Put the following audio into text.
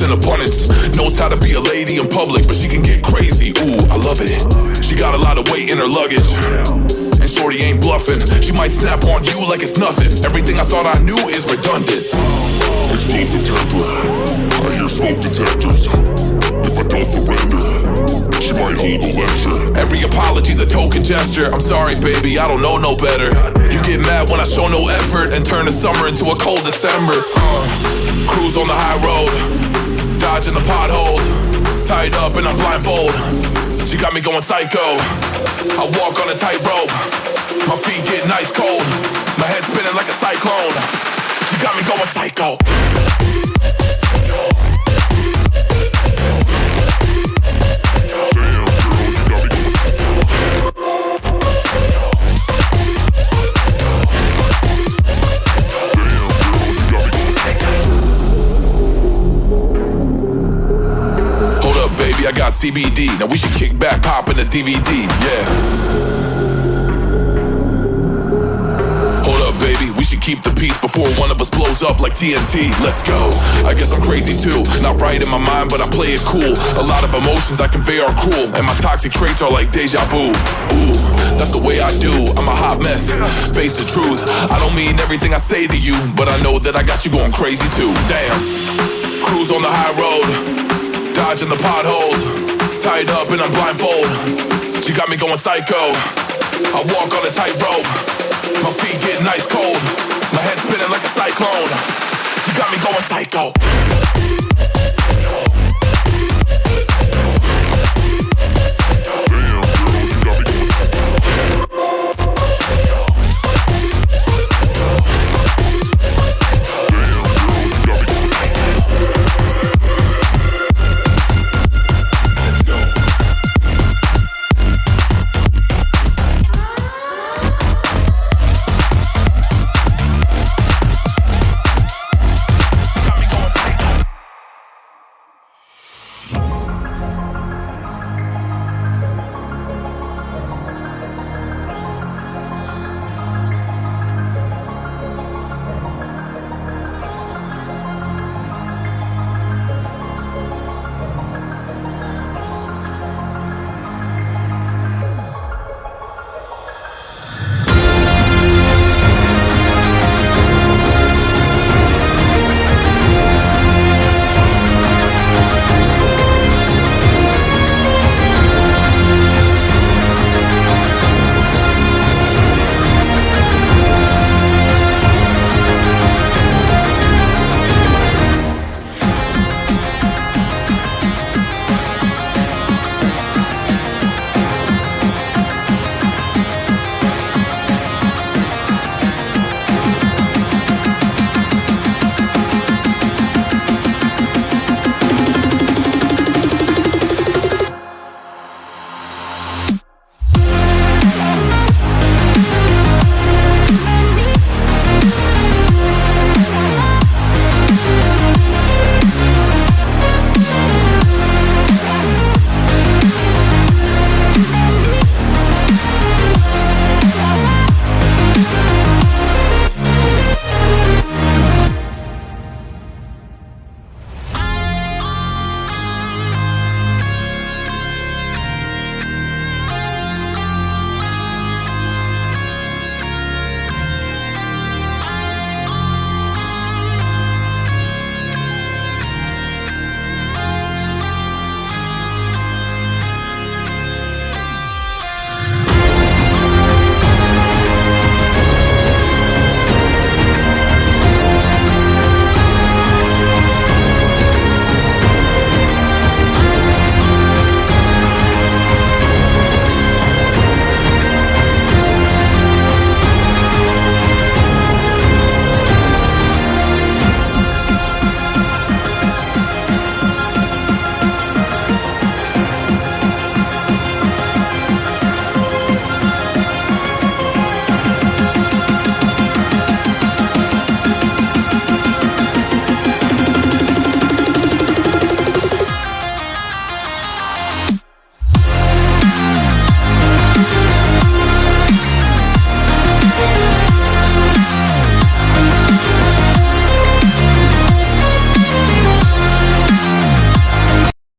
in abundance. Knows how to be a lady in public, but she can get crazy. Ooh, I love it. She got a lot of weight in her luggage, and shorty ain't bluffing. She might snap on you like it's nothing. Everything I thought I knew is redundant. Explosive temper, I hear smoke detectors. If I don't surrender, she might hold a lecture. Every apology's a token gesture. I'm sorry, baby, I don't know no better. You get mad when I show no effort and turn the summer into a cold December. Cruise on the high road, dodging the potholes, tied up and I'm blindfold. She got me going psycho. I walk on a tightrope, my feet getting ice cold, my head spinning like a cyclone. She got me going psycho. I got CBD, now we should kick back, pop in the DVD, yeah. Hold up, baby, we should keep the peace before one of us blows up like TNT. Let's go. I guess I'm crazy too, not right in my mind, but I play it cool. A lot of emotions I convey are cruel, and my toxic traits are like deja vu. Ooh, that's the way I do, I'm a hot mess. Face the truth, I don't mean everything I say to you, but I know that I got you going crazy too. Damn, cruise on the high road, dodging the potholes, tied up and I'm blindfold. She got me going psycho. I walk on a tightrope, my feet getting ice cold, my head spinning like a cyclone. She got me going psycho.